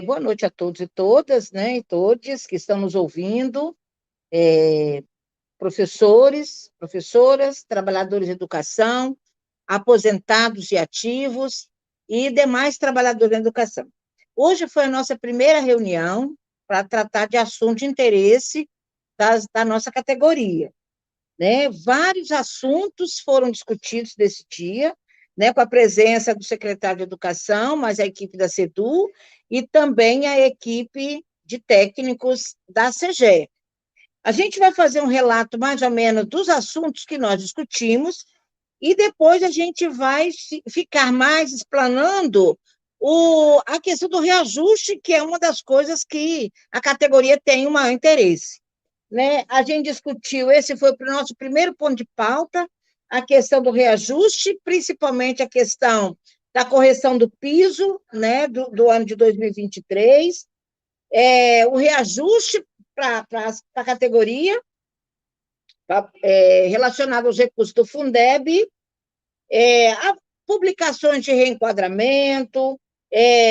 Boa noite a todos e todas, né, e todes que estão nos ouvindo, professores, professoras, trabalhadores de educação, aposentados e ativos e demais trabalhadores da educação. Hoje foi a nossa primeira reunião para tratar de assunto de interesse da nossa categoria, né? Vários assuntos foram discutidos nesse dia, né, com a presença do secretário de Educação, mas a equipe da SEDU e também a equipe de técnicos da CGE. A gente vai fazer um relato mais ou menos dos assuntos que nós discutimos e depois a gente vai ficar mais explanando a questão do reajuste, que é uma das coisas que a categoria tem um maior interesse, né? A gente discutiu, esse foi o nosso primeiro ponto de pauta, a questão do reajuste, principalmente a questão da correção do piso, né, do ano de 2023, o reajuste para a categoria, relacionado aos recursos do Fundeb, a publicações de reenquadramento,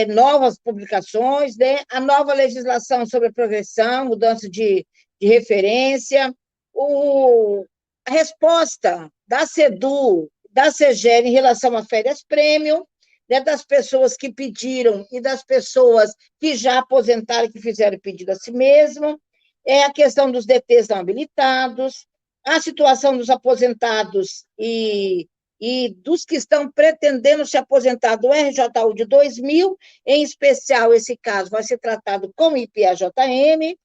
novas publicações, né, a nova legislação sobre a progressão, mudança de referência, a resposta da SEDU, da CGL em relação a férias prêmio, né, das pessoas que pediram e das pessoas que já aposentaram e que fizeram pedido a si mesmo, a questão dos DTs não habilitados, a situação dos aposentados e dos que estão pretendendo se aposentar do RJU de 2000, em especial esse caso vai ser tratado com o IPAJM,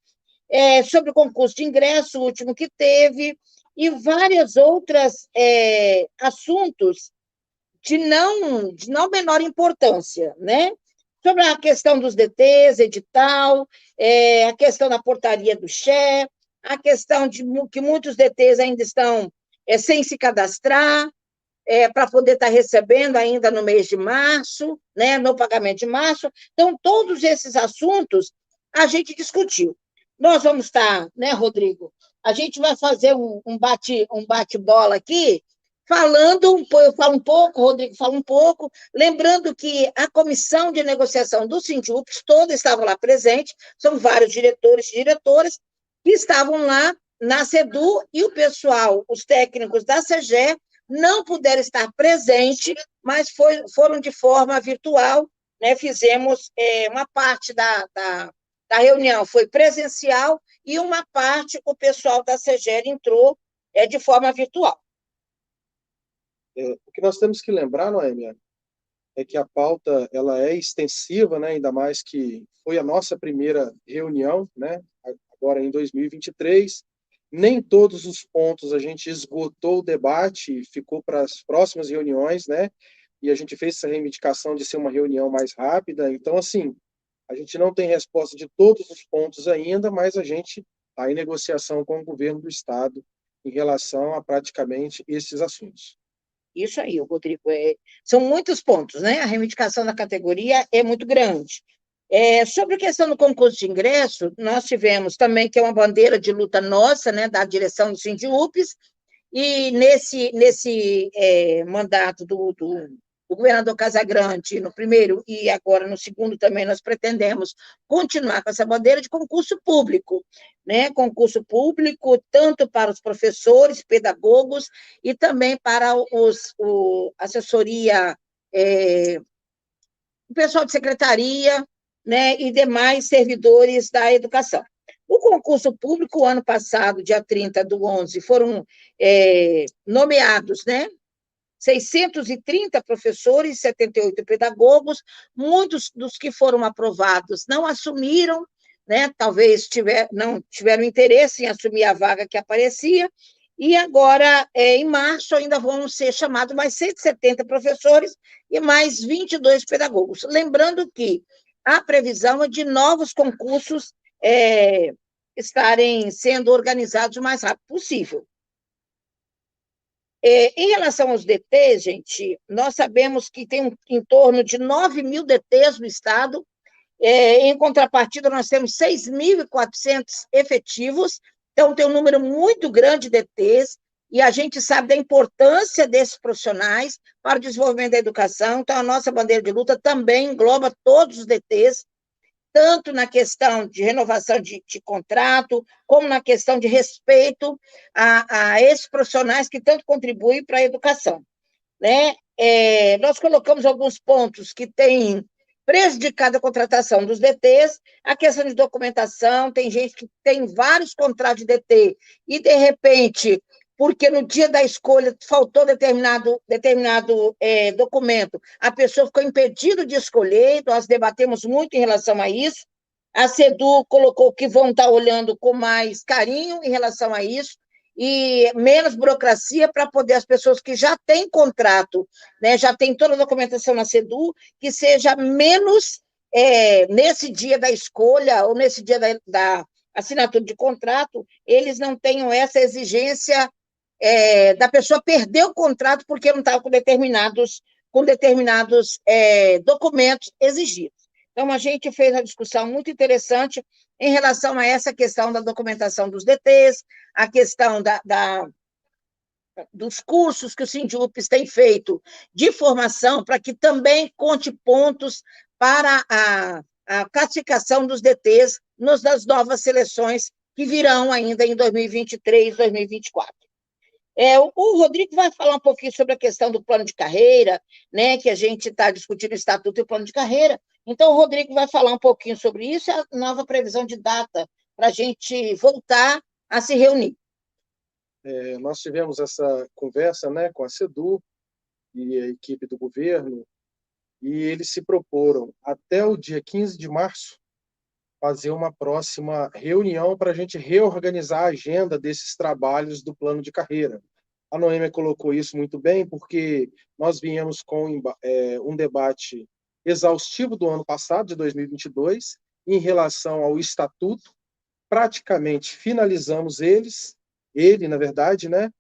sobre o concurso de ingresso, o último que teve, e vários outros assuntos de não menor importância, né? Sobre a questão dos DTs, edital, a questão da portaria do CHE, a questão de que muitos DTs ainda estão sem se cadastrar, para poder estar recebendo ainda no mês de março, né, no pagamento de março. Então, todos esses assuntos a gente discutiu. Nós vamos estar, né, Rodrigo? A gente vai fazer um bate-bola aqui, eu falo um pouco, o Rodrigo fala um pouco, lembrando que a comissão de negociação do Sindiúps, toda estava lá presente, são vários diretores e diretoras que estavam lá na SEDU, e o pessoal, os técnicos da CGE, não puderam estar presentes, mas foram de forma virtual, né? Fizemos uma parte da reunião foi presencial e uma parte o pessoal da CGL entrou de forma virtual. O que nós temos que lembrar, Noêmia, é que a pauta ela é extensiva, né? Ainda mais que foi a nossa primeira reunião, né? Agora em 2023. Nem todos os pontos a gente esgotou o debate, ficou para as próximas reuniões, né? E a gente fez essa reivindicação de ser uma reunião mais rápida. Então, assim, a gente não tem resposta de todos os pontos ainda, mas a gente está em negociação com o governo do Estado em relação a praticamente esses assuntos. Isso aí, Rodrigo. São muitos pontos, né? A reivindicação da categoria é muito grande. Sobre a questão do concurso de ingresso, nós tivemos também, que é uma bandeira de luta nossa, né, da direção do Sindiúps, e nesse mandato do governador Casagrande, no primeiro e agora no segundo também, nós pretendemos continuar com essa bandeira de concurso público, né? Concurso público tanto para os professores, pedagogos e também para assessoria, o pessoal de secretaria, né, e demais servidores da educação. O concurso público, o ano passado, dia 30/11, foram nomeados, né, 630 professores, 78 pedagogos, muitos dos que foram aprovados não assumiram, né, talvez não tiveram interesse em assumir a vaga que aparecia, e agora, em março, ainda vão ser chamados mais 170 professores e mais 22 pedagogos. Lembrando que a previsão é de novos concursos estarem sendo organizados o mais rápido possível. Em relação aos DTs, gente, nós sabemos que tem em torno de 9.000 DTs no Estado, em contrapartida, nós temos 6.400 efetivos, então tem um número muito grande de DTs, e a gente sabe da importância desses profissionais para o desenvolvimento da educação, então a nossa bandeira de luta também engloba todos os DTs, tanto na questão de renovação de contrato, como na questão de respeito a esses profissionais que tanto contribuem para a educação, né? Nós colocamos alguns pontos que têm prejudicado a contratação dos DTs, a questão de documentação, tem gente que tem vários contratos de DT e, de repente, porque no dia da escolha faltou determinado documento, a pessoa ficou impedida de escolher, nós debatemos muito em relação a isso, a SEDU colocou que vão estar olhando com mais carinho em relação a isso, e menos burocracia para poder as pessoas que já têm contrato, né, já têm toda a documentação na SEDU, que seja menos nesse dia da escolha ou nesse dia da assinatura de contrato, eles não tenham essa exigência da pessoa perder o contrato porque não estava com determinados documentos exigidos. Então, a gente fez uma discussão muito interessante em relação a essa questão da documentação dos DTs, a questão dos cursos que o Sindiúpes tem feito de formação, para que também conte pontos para a classificação dos DTs nas novas seleções que virão ainda em 2023, 2024. O Rodrigo vai falar um pouquinho sobre a questão do plano de carreira, né, que a gente está discutindo o estatuto e o plano de carreira. Então, o Rodrigo vai falar um pouquinho sobre isso e a nova previsão de data para a gente voltar a se reunir. Nós tivemos essa conversa, né, com a SEDU e a equipe do governo, e eles se proporam, até o dia 15 de março, fazer uma próxima reunião para a gente reorganizar a agenda desses trabalhos do plano de carreira. A Noêmia colocou isso muito bem, porque nós viemos com um debate exaustivo do ano passado, de 2022, em relação ao estatuto, praticamente finalizamos ele, na verdade, né,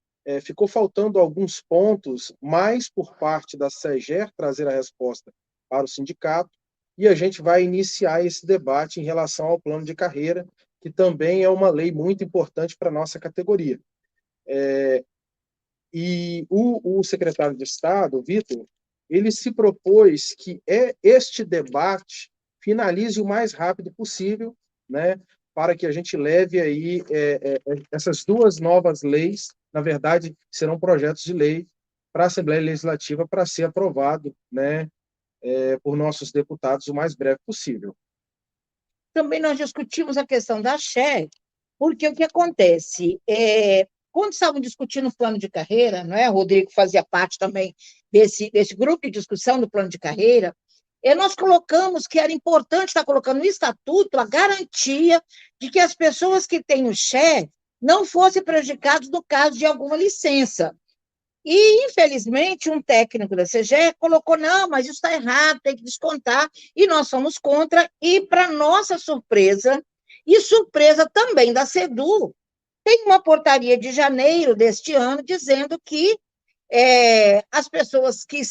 ficou faltando alguns pontos, mais por parte da SEGER trazer a resposta para o sindicato, e a gente vai iniciar esse debate em relação ao plano de carreira, que também é uma lei muito importante para a nossa categoria. E o secretário de Estado, Vitor, ele se propôs que este debate finalize o mais rápido possível, né, para que a gente leve aí essas duas novas leis, na verdade, serão projetos de lei para a Assembleia Legislativa para ser aprovado, né, por nossos deputados o mais breve possível. Também nós discutimos a questão da Xé, porque o que acontece? Quando estavam discutindo o plano de carreira, não é? O Rodrigo fazia parte também desse grupo de discussão do plano de carreira, nós colocamos que era importante estar colocando no estatuto a garantia de que as pessoas que têm o Xé não fossem prejudicadas no caso de alguma licença. E, infelizmente, um técnico da CGE colocou, não, mas isso está errado, tem que descontar, e nós somos contra, e, para nossa surpresa, e surpresa também da SEDU, tem uma portaria de janeiro deste ano dizendo que as pessoas que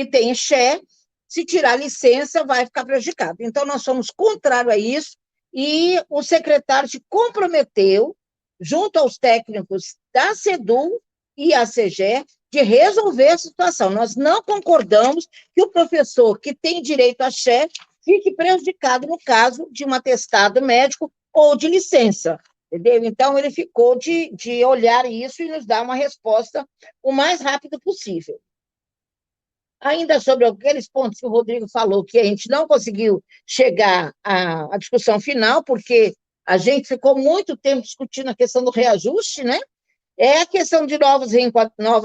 têm Xé, se tirar licença, vai ficar prejudicado. Então, nós somos contrários a isso, e o secretário se comprometeu, junto aos técnicos da SEDU e a CGE, de resolver a situação. Nós não concordamos que o professor que tem direito a Xé fique prejudicado no caso de um atestado médico ou de licença. Entendeu? Então, ele ficou de olhar isso e nos dar uma resposta o mais rápido possível. Ainda sobre aqueles pontos que o Rodrigo falou, que a gente não conseguiu chegar à discussão final, porque a gente ficou muito tempo discutindo a questão do reajuste, né? É a questão de novos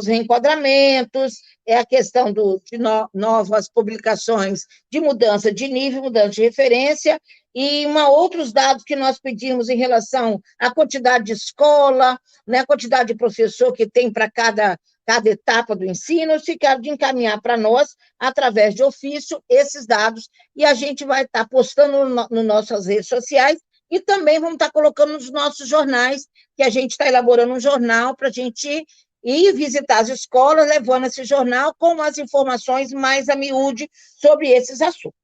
reenquadramentos, é a questão de novas publicações de mudança de nível, mudança de referência, e outros dados que nós pedimos em relação à quantidade de escola, né, a quantidade de professor que tem para cada etapa do ensino, ficaram de encaminhar para nós, através de ofício, esses dados, e a gente vai estar postando nas nossas redes sociais, e também vamos estar colocando nos nossos jornais, que a gente está elaborando um jornal para a gente ir visitar as escolas, levando esse jornal com as informações mais a miúde sobre esses assuntos.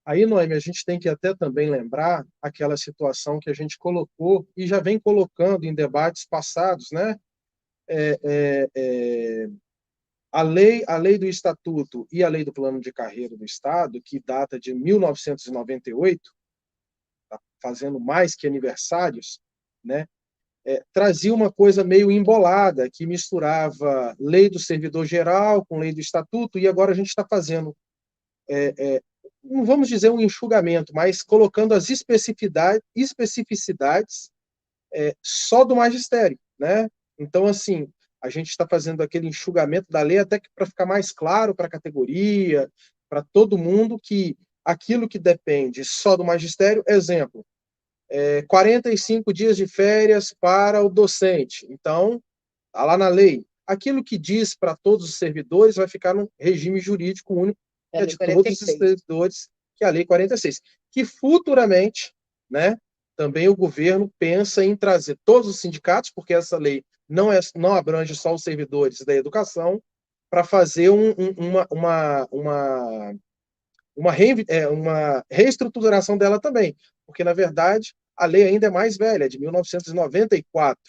Aí, Noemi, a gente tem que até também lembrar aquela situação que a gente colocou e já vem colocando em debates passados, né? A lei do Estatuto e a lei do Plano de Carreira do Estado, que data de 1998, tá fazendo mais que aniversários, né? Trazia uma coisa meio embolada, que misturava lei do servidor geral com lei do Estatuto, e agora a gente está fazendo, não vamos dizer um enxugamento, mas colocando as especificidades só do magistério, né? Então, assim, a gente está fazendo aquele enxugamento da lei até que para ficar mais claro para a categoria, para todo mundo, que aquilo que depende só do magistério, exemplo, 45 dias de férias para o docente. Então, está lá na lei. Aquilo que diz para todos os servidores vai ficar no regime jurídico único, que é de todos os servidores, que é a Lei 46, que futuramente, né, também o governo pensa em trazer todos os sindicatos, porque essa lei não abrange só os servidores da educação, para fazer uma reestruturação dela também, porque, na verdade, a lei ainda é mais velha, é de 1994.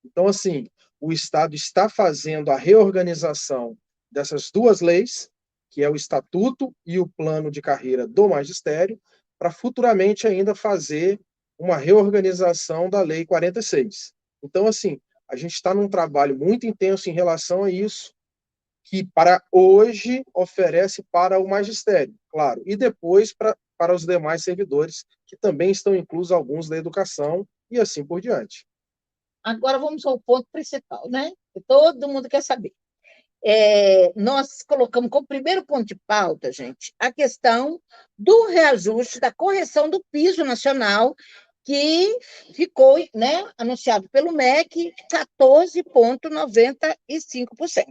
Então, assim, o Estado está fazendo a reorganização dessas duas leis, que é o Estatuto e o Plano de Carreira do Magistério, para futuramente ainda fazer uma reorganização da Lei 46. Então, assim, a gente está num trabalho muito intenso em relação a isso, que para hoje oferece para o magistério, claro, e depois para os demais servidores, que também estão inclusos alguns da educação, e assim por diante. Agora vamos ao ponto principal, né? Que todo mundo quer saber. Nós colocamos como primeiro ponto de pauta, gente, a questão do reajuste, da correção do piso nacional, que ficou, né, anunciado pelo MEC, 14,95%.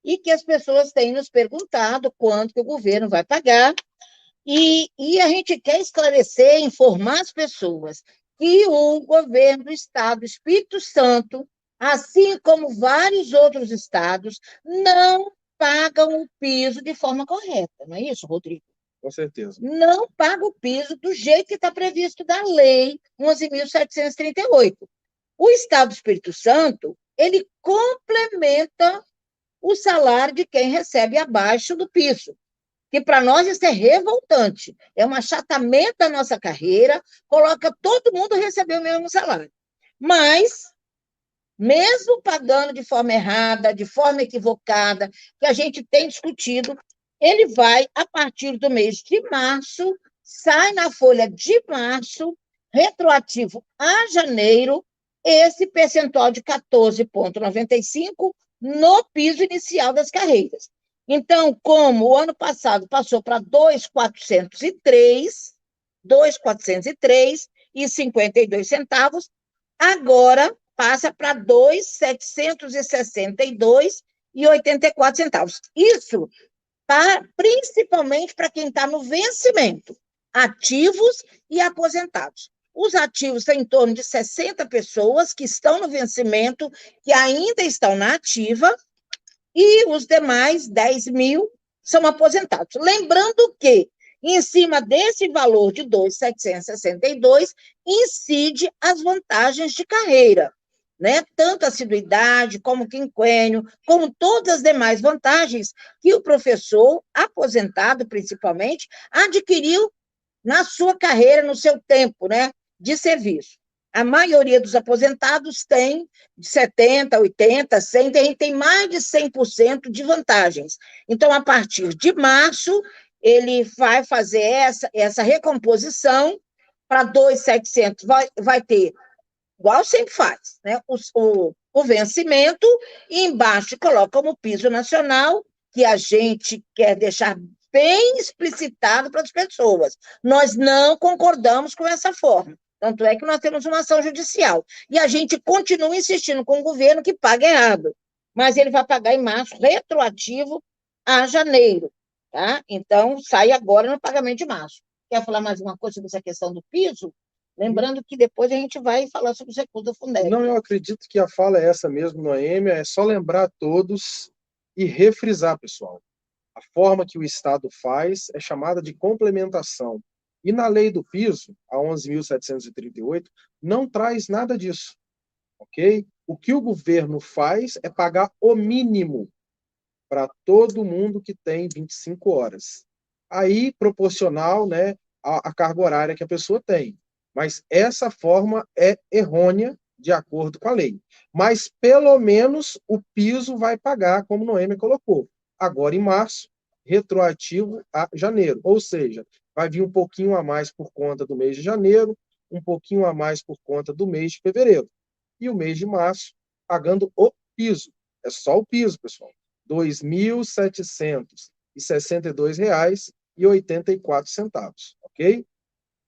E que as pessoas têm nos perguntado quanto que o governo vai pagar, e a gente quer esclarecer, informar as pessoas que o governo do Estado do Espírito Santo, assim como vários outros estados, não pagam o piso de forma correta, não é isso, Rodrigo? Com certeza. Não paga o piso do jeito que está previsto da Lei 11.738. O Estado do Espírito Santo, ele complementa o salário de quem recebe abaixo do piso, que para nós isso é revoltante, é um achatamento da nossa carreira, coloca todo mundo a receber o mesmo salário. Mas, mesmo pagando de forma errada, de forma equivocada, que a gente tem discutido, ele vai, a partir do mês de março, sai na folha de março, retroativo a janeiro, esse percentual de 14,95% no piso inicial das carreiras. Então, como o ano passado passou para 2,403,52, agora passa para 2,762,84. Isso principalmente para quem está no vencimento, ativos e aposentados. Os ativos têm em torno de 60 pessoas que estão no vencimento, que ainda estão na ativa, e os demais 10 mil são aposentados. Lembrando que, em cima desse valor de 2.762, incide as vantagens de carreira, né? Tanto assiduidade, como quinquênio, como todas as demais vantagens que o professor, aposentado principalmente, adquiriu na sua carreira, no seu tempo, né, de serviço. A maioria dos aposentados tem 70, 80, 100, tem mais de 100% de vantagens. Então, a partir de março, ele vai fazer essa recomposição para 2.700, vai ter, igual sempre faz, né, o vencimento, e embaixo coloca como piso nacional, que a gente quer deixar bem explicitado para as pessoas. Nós não concordamos com essa forma. Tanto é que nós temos uma ação judicial. E a gente continua insistindo com o governo que paga errado. Mas ele vai pagar em março, retroativo a janeiro. Tá? Então, sai agora no pagamento de março. Quer falar mais uma coisa sobre essa questão do piso? Lembrando que depois a gente vai falar sobre os recursos do Fundeb. Não, eu acredito que a fala é essa mesmo, Noêmia, é só lembrar a todos e refrisar, pessoal. A forma que o Estado faz é chamada de complementação. E na lei do piso, a 11.738, não traz nada disso, ok? O que o governo faz é pagar o mínimo para todo mundo que tem 25 horas. Aí, proporcional, né, à carga horária que a pessoa tem. Mas essa forma é errônea, de acordo com a lei. Mas, pelo menos, o piso vai pagar, como Noêmia colocou. Agora, em março, retroativo a janeiro. Ou seja, vai vir um pouquinho a mais por conta do mês de janeiro, um pouquinho a mais por conta do mês de fevereiro. E o mês de março, pagando o piso. É só o piso, pessoal. R$ 2.762,84, ok?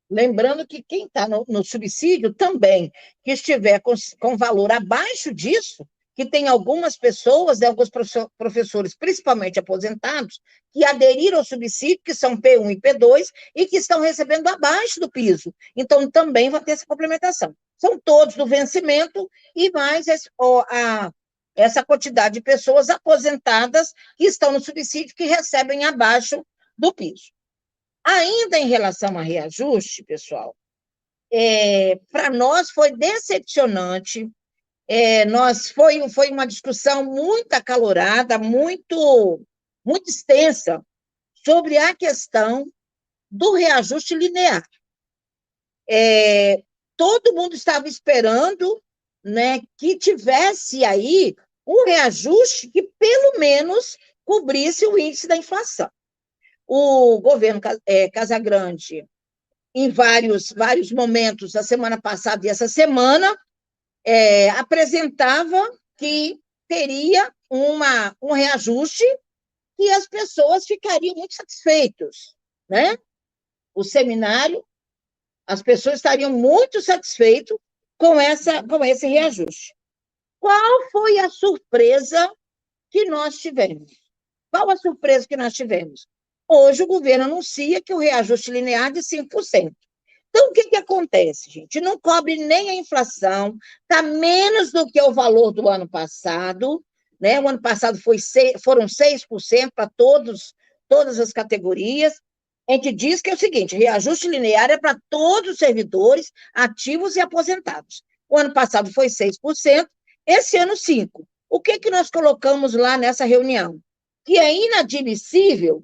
Lembrando que quem está no subsídio também, que estiver com valor abaixo disso, que tem algumas pessoas, né, alguns professores, principalmente aposentados, que aderiram ao subsídio, que são P1 e P2, e que estão recebendo abaixo do piso. Então, também vai ter essa complementação. São todos do vencimento e mais essa quantidade de pessoas aposentadas que estão no subsídio que recebem abaixo do piso. Ainda em relação a reajuste, pessoal, para nós foi decepcionante, foi uma discussão muito acalorada, muito extensa, sobre a questão do reajuste linear. Todo mundo estava esperando, né, que tivesse aí um reajuste que, pelo menos, cobrisse o índice da inflação. O governo Casagrande, em vários momentos, a semana passada e essa semana, apresentava que teria um reajuste e as pessoas ficariam muito satisfeitas, né? O seminário, as pessoas estariam muito satisfeitas com esse reajuste. Qual foi a surpresa que nós tivemos? Qual a surpresa que nós tivemos? Hoje o governo anuncia que o reajuste linear é de 5%. Então, o que acontece, gente? Não cobre nem a inflação, está menos do que o valor do ano passado, né? O ano passado foram 6% para todas as categorias. A gente diz que é o seguinte, reajuste linear é para todos os servidores ativos e aposentados. O ano passado foi 6%, esse ano 5%. O que nós colocamos lá nessa reunião? Que é inadmissível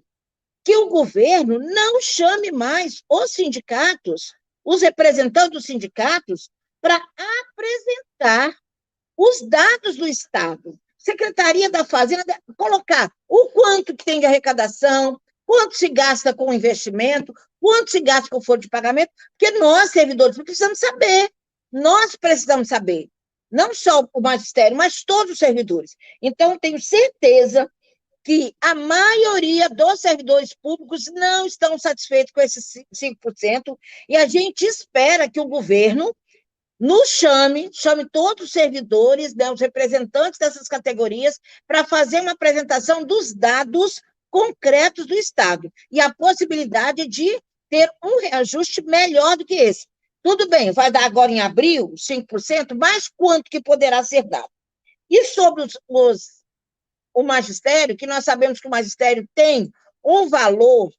que o governo não chame mais os sindicatos, os representantes dos sindicatos, para apresentar os dados do Estado. Secretaria da Fazenda, colocar o quanto que tem de arrecadação, quanto se gasta com investimento, quanto se gasta com folha de pagamento, porque nós, servidores, precisamos saber. Nós precisamos saber. Não só o magistério, mas todos os servidores. Então, tenho certeza que a maioria dos servidores públicos não estão satisfeitos com esses 5%, e a gente espera que o governo nos chame todos os servidores, né, os representantes dessas categorias, para fazer uma apresentação dos dados concretos do Estado, e a possibilidade de ter um reajuste melhor do que esse. Tudo bem, vai dar agora em abril 5%, mas quanto que poderá ser dado? E sobre o magistério, que nós sabemos que o magistério tem um valor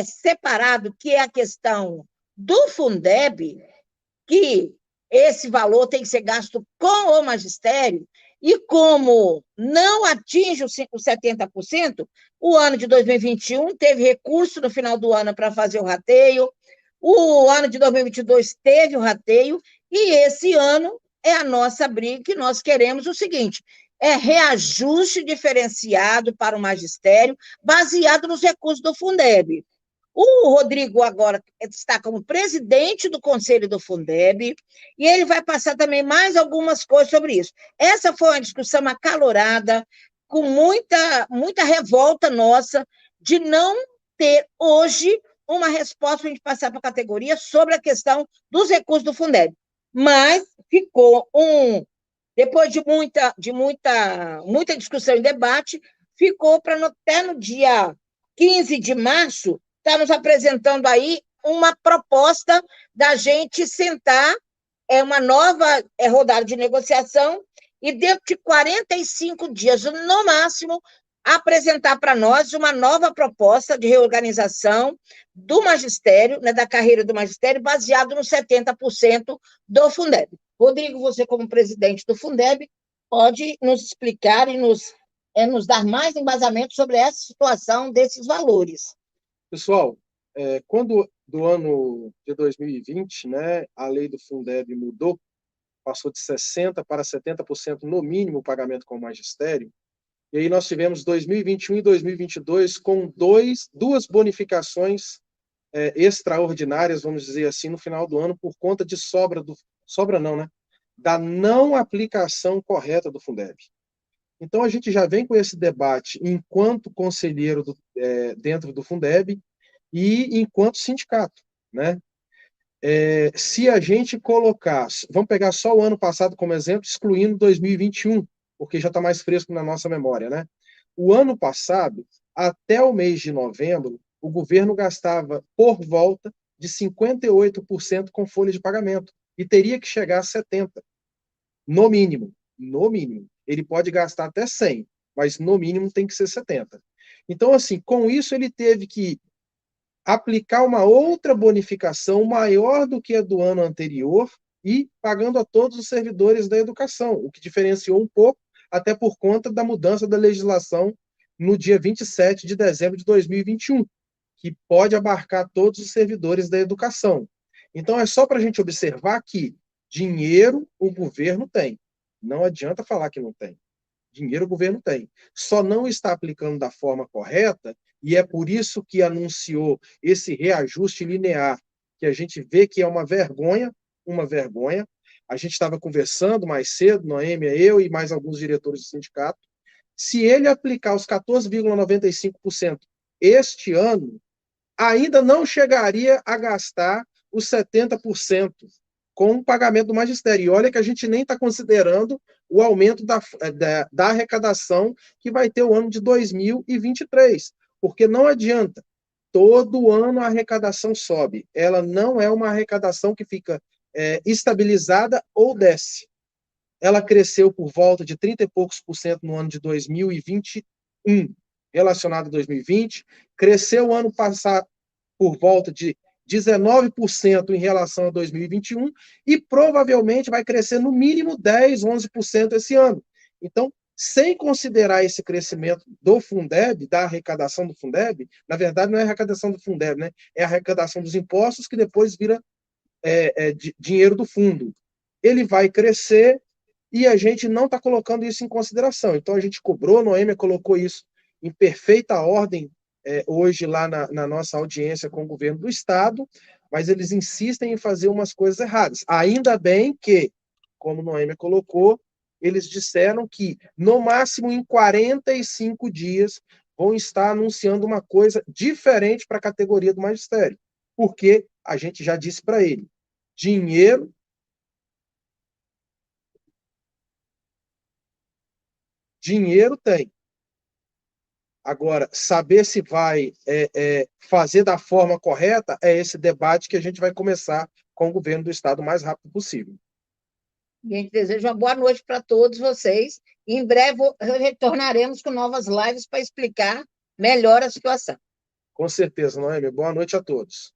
separado, que é a questão do Fundeb, que esse valor tem que ser gasto com o magistério, e como não atinge os 70%, o ano de 2021 teve recurso no final do ano para fazer o rateio, o ano de 2022 teve o rateio, e esse ano é a nossa briga, que nós queremos o seguinte, reajuste diferenciado para o magistério, baseado nos recursos do Fundeb. O Rodrigo agora está como presidente do Conselho do Fundeb, e ele vai passar também mais algumas coisas sobre isso. Essa foi uma discussão acalorada, com muita revolta nossa, de não ter hoje uma resposta para a gente passar para a categoria sobre a questão dos recursos do Fundeb. Mas ficou depois de muita discussão e debate, ficou para até no dia 15 de março, está nos apresentando aí uma proposta da gente sentar, uma nova rodada de negociação, e dentro de 45 dias, no máximo, apresentar para nós uma nova proposta de reorganização do magistério, né, da carreira do magistério, baseado nos 70% do Fundeb. Rodrigo, você como presidente do Fundeb, pode nos explicar e nos nos dar mais embasamento sobre essa situação desses valores. Pessoal, quando do ano de 2020, né, a lei do Fundeb mudou, passou de 60% para 70% no mínimo o pagamento com o magistério, e aí nós tivemos 2021 e 2022 com duas bonificações extraordinárias, vamos dizer assim, no final do ano, por conta de sobra não, né? Da não aplicação correta do Fundeb. Então, a gente já vem com esse debate enquanto conselheiro dentro do Fundeb e enquanto sindicato, né? Se a gente colocar, vamos pegar só o ano passado como exemplo, excluindo 2021, porque já está mais fresco na nossa memória, né? O ano passado, até o mês de novembro, o governo gastava por volta de 58% com folha de pagamento e teria que chegar a 70%, no mínimo. No mínimo. Ele pode gastar até 100%, mas no mínimo tem que ser 70%. Então, assim, com isso ele teve que aplicar uma outra bonificação maior do que a do ano anterior e pagando a todos os servidores da educação, o que diferenciou um pouco, até por conta da mudança da legislação no dia 27 de dezembro de 2021, que pode abarcar todos os servidores da educação. Então, é só para a gente observar que dinheiro o governo tem. Não adianta falar que não tem. Dinheiro o governo tem. Só não está aplicando da forma correta, e é por isso que anunciou esse reajuste linear, que a gente vê que é uma vergonha, uma vergonha. A gente estava conversando mais cedo, Noêmia, eu e mais alguns diretores do sindicato. Se ele aplicar os 14,95% este ano, ainda não chegaria a gastar os 70% com o pagamento do magistério. E olha que a gente nem está considerando o aumento da arrecadação que vai ter o ano de 2023, porque não adianta. Todo ano a arrecadação sobe. Ela não é uma arrecadação que fica estabilizada ou desce. Ela cresceu por volta de 30 e poucos por cento no ano de 2021, relacionado a 2020. Cresceu o ano passado por volta de 19% em relação a 2021 e provavelmente vai crescer no mínimo 10, 11% esse ano. Então, sem considerar esse crescimento do Fundeb, da arrecadação do Fundeb, na verdade não é a arrecadação do Fundeb, né? É a arrecadação dos impostos que depois vira dinheiro do fundo. Ele vai crescer e a gente não está colocando isso em consideração. Então, a gente cobrou, a Noêmia colocou isso em perfeita ordem hoje lá na nossa audiência com o governo do Estado, mas eles insistem em fazer umas coisas erradas. Ainda bem que, como Noêmia colocou, eles disseram que, no máximo em 45 dias, vão estar anunciando uma coisa diferente para a categoria do magistério, porque a gente já disse para ele, dinheiro tem. Agora, saber se vai fazer da forma correta é esse debate que a gente vai começar com o governo do Estado o mais rápido possível. A gente deseja uma boa noite para todos vocês. E em breve retornaremos com novas lives para explicar melhor a situação. Com certeza, Noêmia. Boa noite a todos.